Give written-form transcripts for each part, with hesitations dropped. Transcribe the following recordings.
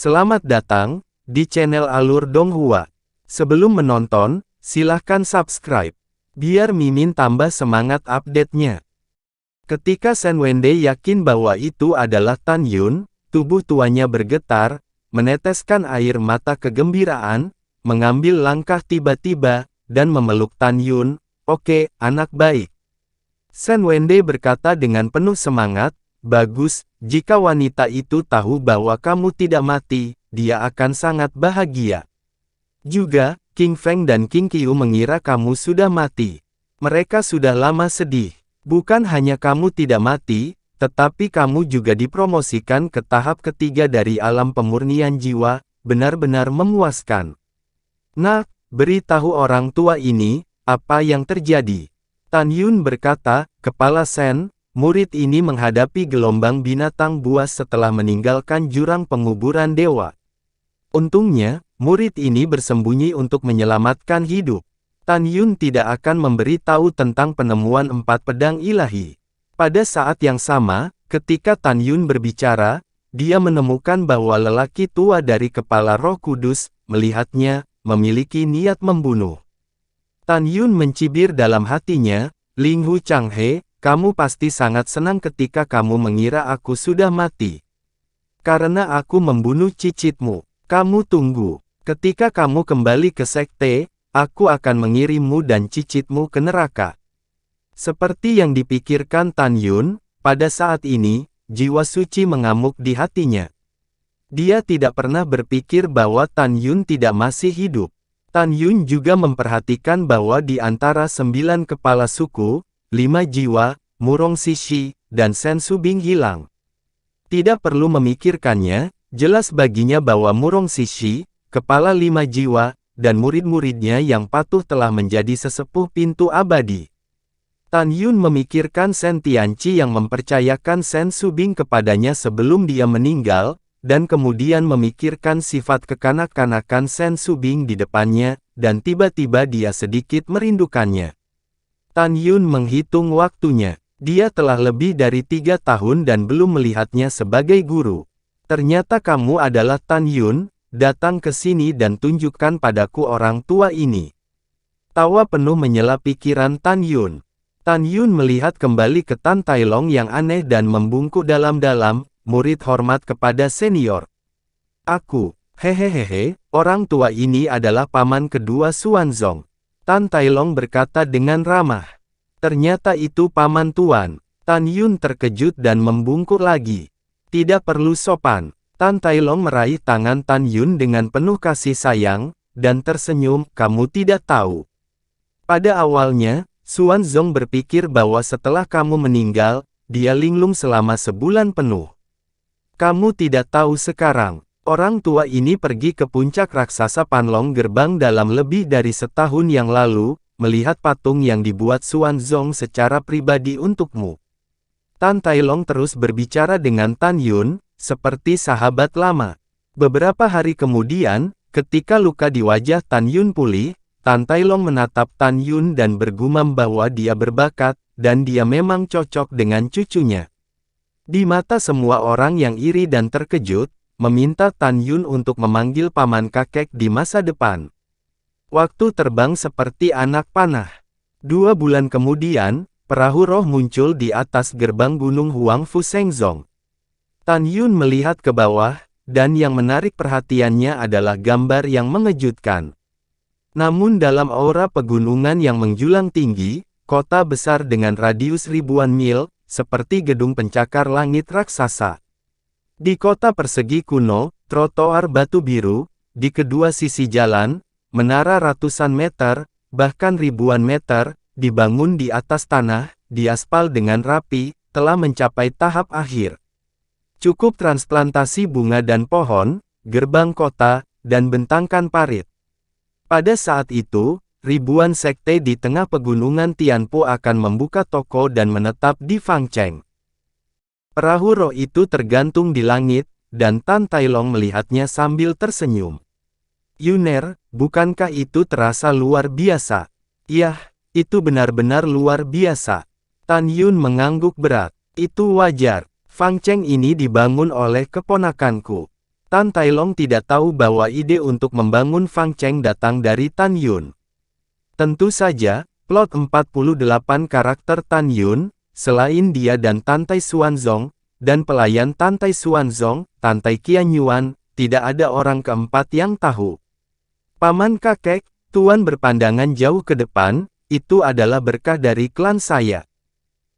Selamat datang di channel Alur Donghua. Sebelum menonton, silahkan subscribe, biar Mimin tambah semangat update-nya. Ketika Shen Wende yakin bahwa itu adalah Tan Yun, tubuh tuanya bergetar, meneteskan air mata kegembiraan, mengambil langkah tiba-tiba, dan memeluk Tan Yun. Oke, anak baik. Shen Wende berkata dengan penuh semangat, bagus, jika wanita itu tahu bahwa kamu tidak mati, dia akan sangat bahagia. Juga, King Feng dan King Qiu mengira kamu sudah mati. Mereka sudah lama sedih. Bukan hanya kamu tidak mati, tetapi kamu juga dipromosikan ke tahap ketiga dari alam pemurnian jiwa, benar-benar memuaskan. Nah, beritahu orang tua ini, apa yang terjadi. Tan Yun berkata, Kepala Shen, murid ini menghadapi gelombang binatang buas setelah meninggalkan jurang penguburan dewa. Untungnya, murid ini bersembunyi untuk menyelamatkan hidup. Tan Yun tidak akan memberitahu tentang penemuan 4 pedang ilahi. Pada saat yang sama, ketika Tan Yun berbicara, dia menemukan bahwa lelaki tua dari Kepala Roh Kudus, melihatnya, memiliki niat membunuh. Tan Yun mencibir dalam hatinya, Ling Hu Changhe, kamu pasti sangat senang ketika kamu mengira aku sudah mati. Karena aku membunuh cicitmu. Kamu tunggu. Ketika kamu kembali ke sekte, aku akan mengirimmu dan cicitmu ke neraka. Seperti yang dipikirkan Tan Yun, pada saat ini, jiwa suci mengamuk di hatinya. Dia tidak pernah berpikir bahwa Tan Yun tidak masih hidup. Tan Yun juga memperhatikan bahwa di antara 9 kepala suku, 5 jiwa, Murong Sishi, dan Shen Subing hilang. Tidak perlu memikirkannya, jelas baginya bahwa Murong Sishi, kepala 5 jiwa, dan murid-muridnya yang patuh telah menjadi sesepuh pintu abadi. Tan Yun memikirkan Shen Tianqi yang mempercayakan Shen Subing kepadanya sebelum dia meninggal, dan kemudian memikirkan sifat kekanak-kanakan Shen Subing di depannya, dan tiba-tiba dia sedikit merindukannya. Tan Yun menghitung waktunya. Dia telah lebih dari 3 tahun dan belum melihatnya sebagai guru. Ternyata kamu adalah Tan Yun, datang ke sini dan tunjukkan padaku orang tua ini. Tawa penuh menyela pikiran Tan Yun. Tan Yun melihat kembali ke Tan Tailong yang aneh dan membungkuk dalam-dalam, murid hormat kepada senior. Aku, hehehehe, orang tua ini adalah paman kedua Xuanzong. Tan Tailong berkata dengan ramah. Ternyata itu paman tuan. Tan Yun terkejut dan membungkuk lagi. Tidak perlu sopan. Tan Tailong meraih tangan Tan Yun dengan penuh kasih sayang, dan tersenyum, kamu tidak tahu. Pada awalnya, Xuanzong berpikir bahwa setelah kamu meninggal, dia linglung selama sebulan penuh. Kamu tidak tahu sekarang. Orang tua ini pergi ke puncak raksasa Panlong Gerbang dalam lebih dari setahun yang lalu, melihat patung yang dibuat Xuanzong secara pribadi untukmu. Tan Tailong terus berbicara dengan Tan Yun, seperti sahabat lama. Beberapa hari kemudian, ketika luka di wajah Tan Yun pulih, Tan Tailong menatap Tan Yun dan bergumam bahwa dia berbakat, dan dia memang cocok dengan cucunya. Di mata semua orang yang iri dan terkejut, meminta Tan Yun untuk memanggil paman kakek di masa depan. Waktu terbang seperti anak panah. 2 bulan kemudian, perahu roh muncul di atas gerbang gunung Huangfu Shengzong. Tan Yun melihat ke bawah, dan yang menarik perhatiannya adalah gambar yang mengejutkan. Namun dalam aura pegunungan yang menjulang tinggi, kota besar dengan radius ribuan mil, seperti gedung pencakar langit raksasa. Di kota persegi kuno, trotoar batu biru, di kedua sisi jalan, menara ratusan meter, bahkan ribuan meter, dibangun di atas tanah, diaspal dengan rapi, telah mencapai tahap akhir. Cukup transplantasi bunga dan pohon, gerbang kota, dan bentangkan parit. Pada saat itu, ribuan sekte di tengah pegunungan Tianpo akan membuka toko dan menetap di Fangcheng. Perahu roh itu tergantung di langit, dan Tan Tailong melihatnya sambil tersenyum. Yuner, bukankah itu terasa luar biasa? Yah, itu benar-benar luar biasa. Tan Yun mengangguk berat. Itu wajar. Fangcheng ini dibangun oleh keponakanku. Tan Tailong tidak tahu bahwa ide untuk membangun Fangcheng datang dari Tan Yun. Tentu saja, plot 48 karakter Tan Yun, selain dia dan Tan Tai Xuanzong, dan pelayan Tan Tai Xuanzong, Tan Tai Qianyuan, tidak ada orang keempat yang tahu. Paman kakek, Tuan berpandangan jauh ke depan, itu adalah berkah dari klan saya.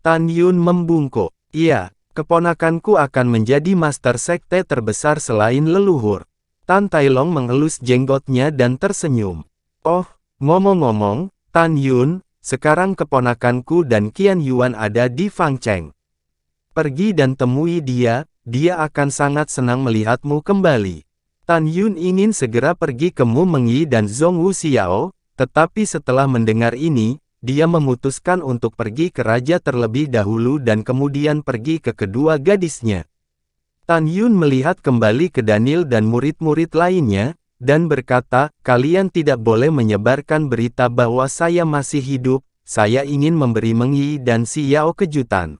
Tan Yun membungkuk. Iya, keponakanku akan menjadi master sekte terbesar selain leluhur. Tan Tailong mengelus jenggotnya dan tersenyum. Oh, ngomong-ngomong, Tan Yun, sekarang keponakanku dan Qian Yuan ada di Fangcheng. Pergi dan temui dia akan sangat senang melihatmu kembali. Tan Yun ingin segera pergi ke Mu Mengyi dan Zhong Wuxiao, tetapi setelah mendengar ini, dia memutuskan untuk pergi ke raja terlebih dahulu dan kemudian pergi ke kedua gadisnya. Tan Yun melihat kembali ke Daniel dan murid-murid lainnya, dan berkata, kalian tidak boleh menyebarkan berita bahwa saya masih hidup, saya ingin memberi Mengyi dan Xiao kejutan.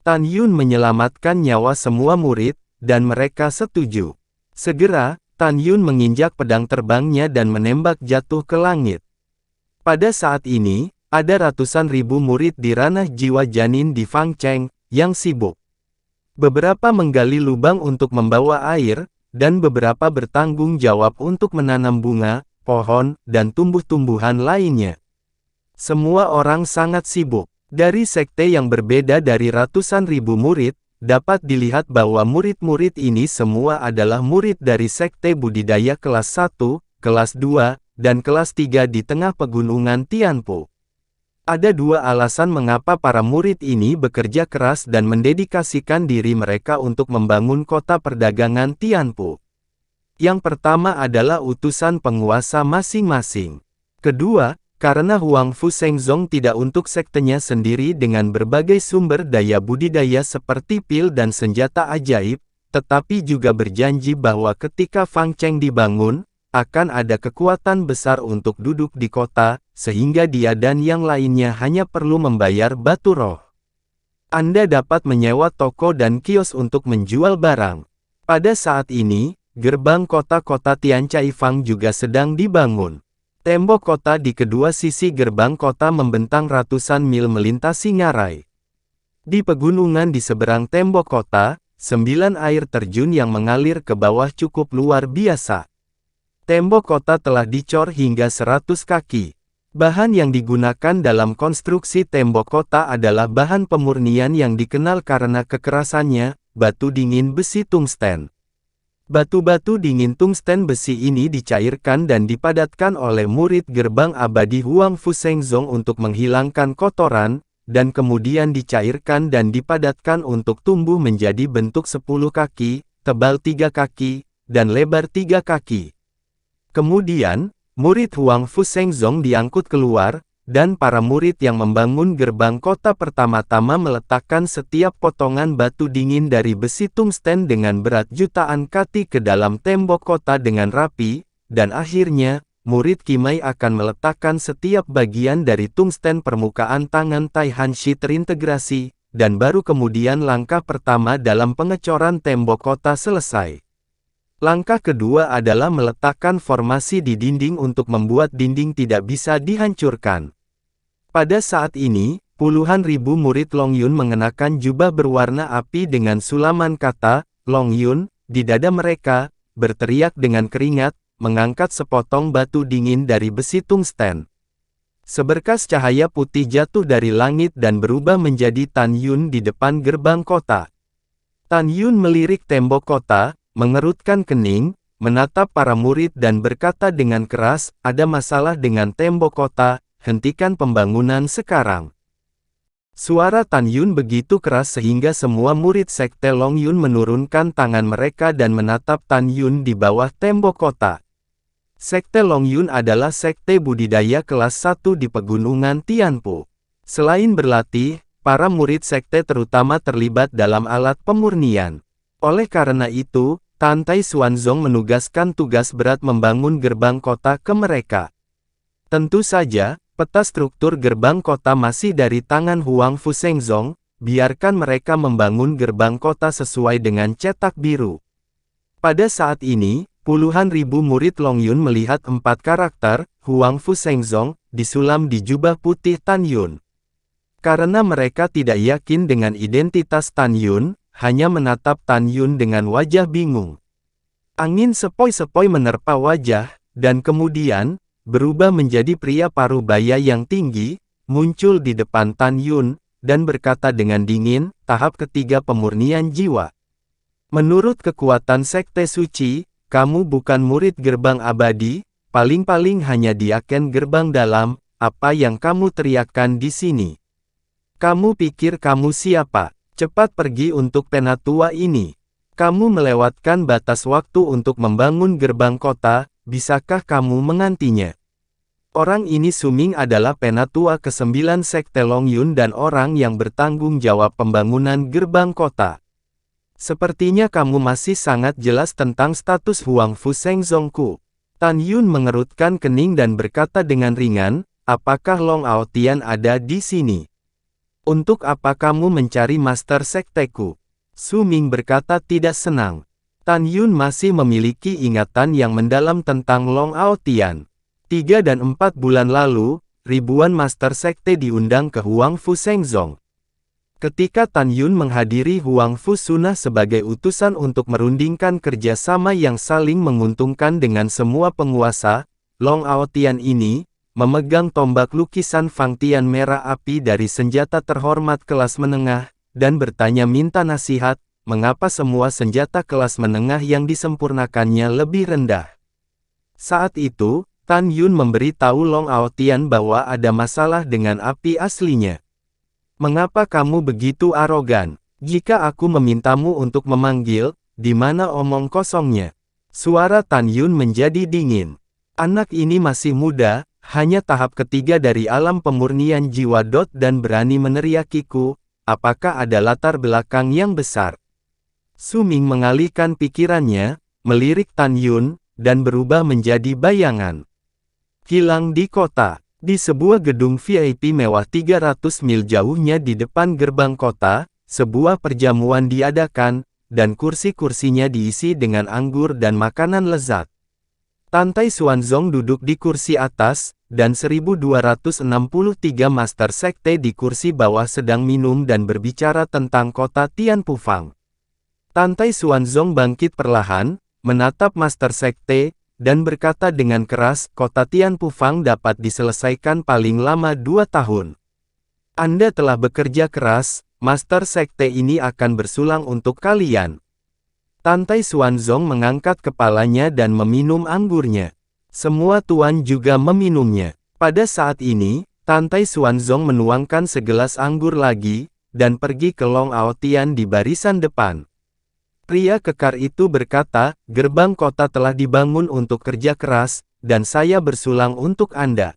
Tan Yun menyelamatkan nyawa semua murid, dan mereka setuju. Segera, Tan Yun menginjak pedang terbangnya dan menembak jatuh ke langit. Pada saat ini, ada ratusan ribu murid di ranah jiwa janin di Fangcheng, yang sibuk. Beberapa menggali lubang untuk membawa air, dan beberapa bertanggung jawab untuk menanam bunga, pohon, dan tumbuh-tumbuhan lainnya. Semua orang sangat sibuk. Dari sekte yang berbeda dari ratusan ribu murid, dapat dilihat bahwa murid-murid ini semua adalah murid dari sekte budidaya kelas 1, kelas 2, dan kelas 3 di tengah pegunungan Tianpo. Ada dua alasan mengapa para murid ini bekerja keras dan mendedikasikan diri mereka untuk membangun kota perdagangan Tianpo. Yang pertama adalah utusan penguasa masing-masing. Kedua, karena Huang Fu Shengzong tidak untuk sektenya sendiri dengan berbagai sumber daya budidaya seperti pil dan senjata ajaib, tetapi juga berjanji bahwa ketika Fangcheng dibangun, akan ada kekuatan besar untuk duduk di kota, sehingga dia dan yang lainnya hanya perlu membayar batu roh. Anda dapat menyewa toko dan kios untuk menjual barang. Pada saat ini, gerbang kota-kota Tiancaifang juga sedang dibangun. Tembok kota di kedua sisi gerbang kota membentang ratusan mil melintasi ngarai. Di pegunungan di seberang tembok kota, 9 air terjun yang mengalir ke bawah cukup luar biasa. Tembok kota telah dicor hingga 100 kaki. Bahan yang digunakan dalam konstruksi tembok kota adalah bahan pemurnian yang dikenal karena kekerasannya, batu dingin besi tungsten. Batu-batu dingin tungsten besi ini dicairkan dan dipadatkan oleh murid gerbang abadi Huang Fu Shengzong untuk menghilangkan kotoran, dan kemudian dicairkan dan dipadatkan untuk tumbuh menjadi bentuk 10 kaki, tebal 3 kaki, dan lebar 3 kaki. Kemudian, murid Huang Fu Shengzong diangkut keluar, dan para murid yang membangun gerbang kota pertama-tama meletakkan setiap potongan batu dingin dari besi tungsten dengan berat jutaan kati ke dalam tembok kota dengan rapi, dan akhirnya, murid Qimei akan meletakkan setiap bagian dari tungsten permukaan tangan Tai Hanshi terintegrasi, dan baru kemudian langkah pertama dalam pengecoran tembok kota selesai. Langkah kedua adalah meletakkan formasi di dinding untuk membuat dinding tidak bisa dihancurkan. Pada saat ini, puluhan ribu murid Long Yun mengenakan jubah berwarna api dengan sulaman kata, Long Yun, di dada mereka, berteriak dengan keringat, mengangkat sepotong batu dingin dari besi tungsten. Seberkas cahaya putih jatuh dari langit dan berubah menjadi Tan Yun di depan gerbang kota. Tan Yun melirik tembok kota, mengerutkan kening, menatap para murid dan berkata dengan keras, ada masalah dengan tembok kota, hentikan pembangunan sekarang. Suara Tan Yun begitu keras sehingga semua murid sekte Long Yun menurunkan tangan mereka dan menatap Tan Yun di bawah tembok kota. Sekte Long Yun adalah sekte budidaya kelas 1 di pegunungan Tianpo. Selain berlatih, para murid sekte terutama terlibat dalam alat pemurnian. Oleh karena itu, Tan Tai Xuanzong menugaskan tugas berat membangun gerbang kota ke mereka. Tentu saja, peta struktur gerbang kota masih dari tangan Huang Fu Shengzong, biarkan mereka membangun gerbang kota sesuai dengan cetak biru. Pada saat ini, puluhan ribu murid Long Yun melihat 4 karakter, Huang Fu Shengzong, disulam di jubah putih Tan Yun. Karena mereka tidak yakin dengan identitas Tan Yun, hanya menatap Tan Yun dengan wajah bingung. Angin sepoi-sepoi menerpa wajah, dan kemudian, berubah menjadi pria paruh baya yang tinggi, muncul di depan Tan Yun, dan berkata dengan dingin, tahap ketiga pemurnian jiwa. Menurut kekuatan Sekte Suci, kamu bukan murid gerbang abadi, paling-paling hanya diaken gerbang dalam, apa yang kamu teriakkan di sini. Kamu pikir kamu siapa? Cepat pergi untuk penatua ini. Kamu melewatkan batas waktu untuk membangun gerbang kota, bisakah kamu mengantinya? Orang ini Suming adalah penatua ke-9 Sekte Long Yun dan orang yang bertanggung jawab pembangunan gerbang kota. Sepertinya kamu masih sangat jelas tentang status Huang Fu Shengzongku. Tan Yun mengerutkan kening dan berkata dengan ringan, apakah Long Aotian ada di sini? Untuk apa kamu mencari master sekteku? Suming berkata tidak senang. Tan Yun masih memiliki ingatan yang mendalam tentang Long Aotian. 3 dan 4 bulan lalu, ribuan master sekte diundang ke Huang Fu Shengzong. Ketika Tan Yun menghadiri Huang Fu Sunnah sebagai utusan untuk merundingkan kerjasama yang saling menguntungkan dengan semua penguasa, Long Aotian ini, memegang tombak lukisan Fangtian merah api dari senjata terhormat kelas menengah, dan bertanya minta nasihat, mengapa semua senjata kelas menengah yang disempurnakannya lebih rendah. Saat itu, Tan Yun memberitahu Long Aotian bahwa ada masalah dengan api aslinya. Mengapa kamu begitu arogan? Jika aku memintamu untuk memanggil, di mana omong kosongnya? Suara Tan Yun menjadi dingin. Anak ini masih muda, hanya tahap ketiga dari alam pemurnian jiwa dan berani meneriakiku, apakah ada latar belakang yang besar? Suming mengalihkan pikirannya, melirik Tan Yun, dan berubah menjadi bayangan. Hilang di kota. Di sebuah gedung VIP mewah 300 mil jauhnya di depan gerbang kota, sebuah perjamuan diadakan, dan kursi-kursinya diisi dengan anggur dan makanan lezat. Tantai Xuanzong duduk di kursi atas, dan 1263 master sekte di kursi bawah sedang minum dan berbicara tentang kota Tianpufang. Tantai Xuanzong bangkit perlahan, menatap master sekte, dan berkata dengan keras, kota Tianpufang dapat diselesaikan paling lama 2 tahun. Anda telah bekerja keras, master sekte ini akan bersulang untuk kalian. Tantai Xuanzong mengangkat kepalanya dan meminum anggurnya. Semua tuan juga meminumnya. Pada saat ini, Tantai Xuanzong menuangkan segelas anggur lagi, dan pergi ke Long Aotian di barisan depan. Pria kekar itu berkata, gerbang kota telah dibangun untuk kerja keras, dan saya bersulang untuk Anda.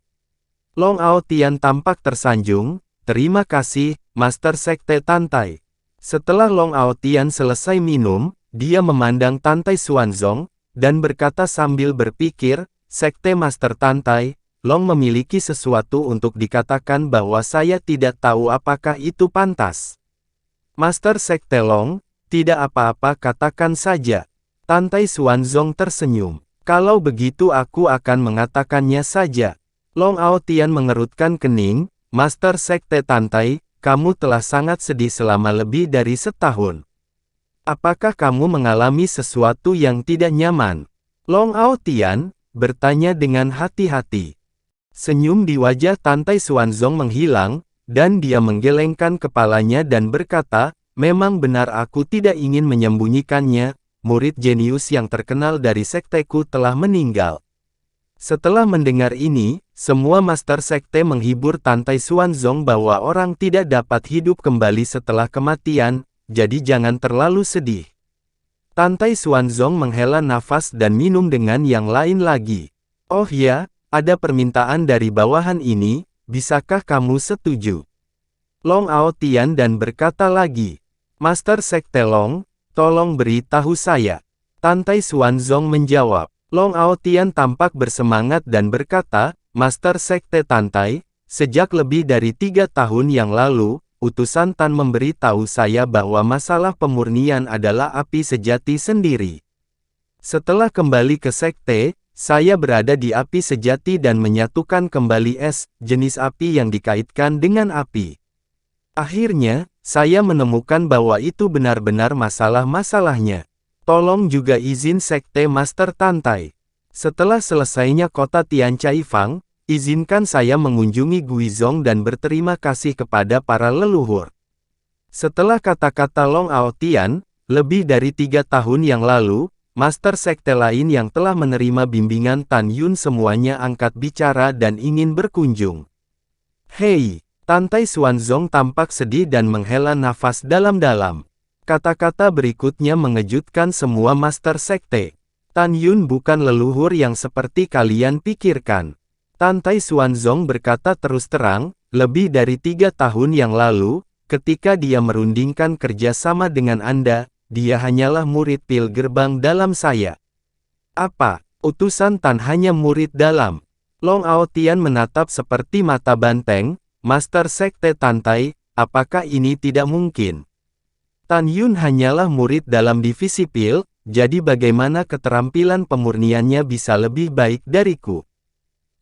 Long Aotian tampak tersanjung, terima kasih, Master Sekte Tantai. Setelah Long Aotian selesai minum, dia memandang Tantai Xuanzong, dan berkata sambil berpikir, Sekte Master Tantai, Long memiliki sesuatu untuk dikatakan bahwa saya tidak tahu apakah itu pantas. Master Sekte Long, tidak apa-apa katakan saja. Tantai Xuanzong tersenyum. Kalau begitu aku akan mengatakannya saja. Long Aotian mengerutkan kening, Master Sekte Tantai, kamu telah sangat sedih selama lebih dari setahun. Apakah kamu mengalami sesuatu yang tidak nyaman? Long Aotian bertanya dengan hati-hati. Senyum di wajah Tantai Xuanzong menghilang, dan dia menggelengkan kepalanya dan berkata, memang benar aku tidak ingin menyembunyikannya, murid jenius yang terkenal dari sekteku telah meninggal. Setelah mendengar ini, semua master sekte menghibur Tantai Xuanzong bahwa orang tidak dapat hidup kembali setelah kematian, jadi jangan terlalu sedih. Tantai Xuanzong menghela nafas dan minum dengan yang lain lagi. Oh ya, ada permintaan dari bawahan ini, bisakah kamu setuju? Long Aotian dan berkata lagi, Master Sekte Long, tolong beritahu saya. Tantai Xuanzong menjawab. Long Aotian tampak bersemangat dan berkata, Master Sekte Tantai, sejak lebih dari 3 tahun yang lalu, utusan Tan memberitahu saya bahwa masalah pemurnian adalah api sejati sendiri. Setelah kembali ke sekte, saya berada di api sejati dan menyatukan kembali es, jenis api yang dikaitkan dengan api. Akhirnya, saya menemukan bahwa itu benar-benar masalah-masalahnya. Tolong juga izin Sekte Master Tantai. Setelah selesainya kota Tian Cai Fang, izinkan saya mengunjungi Guizhong dan berterima kasih kepada para leluhur. Setelah kata-kata Long Ao Tian, lebih dari 3 tahun yang lalu, Master Sekte lain yang telah menerima bimbingan Tan Yun semuanya angkat bicara dan ingin berkunjung. Hei! Tantai Xuanzong tampak sedih dan menghela nafas dalam-dalam. Kata-kata berikutnya mengejutkan semua Master Sekte. Tan Yun bukan leluhur yang seperti kalian pikirkan. Tantai Xuanzong berkata terus terang, lebih dari 3 tahun yang lalu, ketika dia merundingkan kerjasama dengan Anda, dia hanyalah murid pil gerbang dalam saya. Apa? Utusan Tan hanya murid dalam? Long Ao Tian menatap seperti mata banteng. Master Sekte Tantai, apakah ini tidak mungkin? Tan Yun hanyalah murid dalam divisi pil, jadi bagaimana keterampilan pemurniannya bisa lebih baik dariku?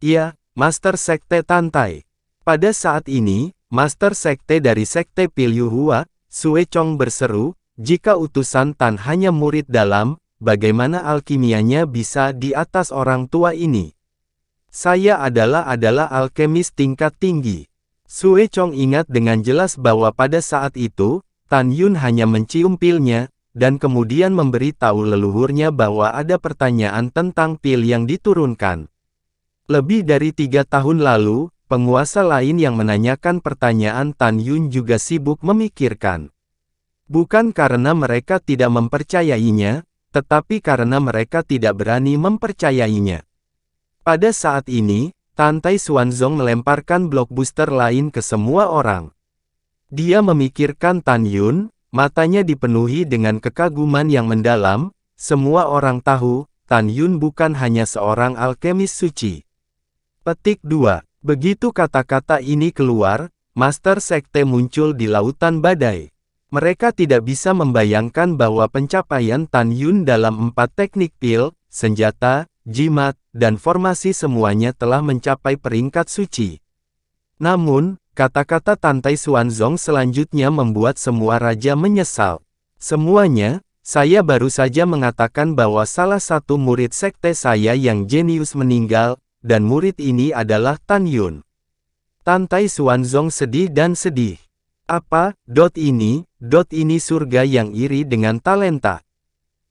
Iya, Master Sekte Tantai. Pada saat ini, Master Sekte dari Sekte Pil Yuhua, Sue Chong berseru, jika utusan Tan hanya murid dalam, bagaimana alkimianya bisa di atas orang tua ini? Saya adalah alkemis tingkat tinggi. Sue Chong ingat dengan jelas bahwa pada saat itu, Tan Yun hanya mencium pilnya, dan kemudian memberitahu leluhurnya bahwa ada pertanyaan tentang pil yang diturunkan. Lebih dari 3 tahun lalu, penguasa lain yang menanyakan pertanyaan Tan Yun juga sibuk memikirkan. Bukan karena mereka tidak mempercayainya, tetapi karena mereka tidak berani mempercayainya. Pada saat ini, Tantai Xuanzong melemparkan blockbuster lain ke semua orang. Dia memikirkan Tan Yun, matanya dipenuhi dengan kekaguman yang mendalam. Semua orang tahu, Tan Yun bukan hanya seorang alkemis suci. Petik 2. Begitu kata-kata ini keluar, Master Sekte muncul di lautan badai. Mereka tidak bisa membayangkan bahwa pencapaian Tan Yun dalam 4 teknik pil, senjata, jimat, dan formasi semuanya telah mencapai peringkat suci. Namun, kata-kata Tantai Xuanzong selanjutnya membuat semua raja menyesal. Semuanya, saya baru saja mengatakan bahwa salah satu murid sekte saya yang jenius meninggal, dan murid ini adalah Tan Yun. Tantai Xuanzong sedih dan sedih. Apa? Ini surga yang iri dengan talenta.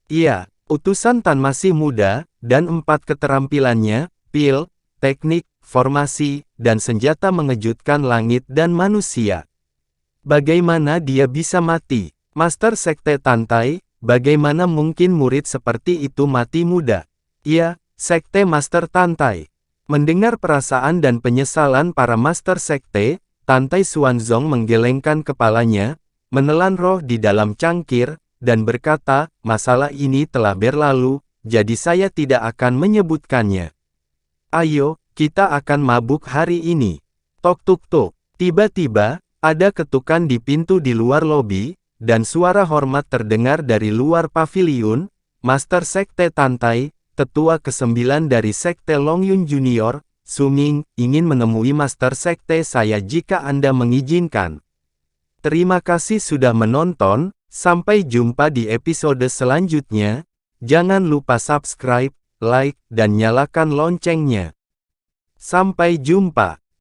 Iya. Utusan Tan masih muda, dan 4 keterampilannya, pil, teknik, formasi, dan senjata mengejutkan langit dan manusia. Bagaimana dia bisa mati? Master Sekte Tantai, bagaimana mungkin murid seperti itu mati muda? Iya, Sekte Master Tantai. Mendengar perasaan dan penyesalan para Master Sekte, Tantai Xuanzong menggelengkan kepalanya, menelan roh di dalam cangkir, dan berkata, masalah ini telah berlalu, jadi saya tidak akan menyebutkannya. Ayo, kita akan mabuk hari ini. Tok tuk tuk. Tiba-tiba, ada ketukan di pintu di luar lobi, dan suara hormat terdengar dari luar paviliun. Master Sekte Tantai, tetua ke-9 dari Sekte Longyun Junior, Su Ming, ingin menemui Master Sekte saya jika Anda mengizinkan. Terima kasih sudah menonton. Sampai jumpa di episode selanjutnya. Jangan lupa subscribe, like, dan nyalakan loncengnya. Sampai jumpa.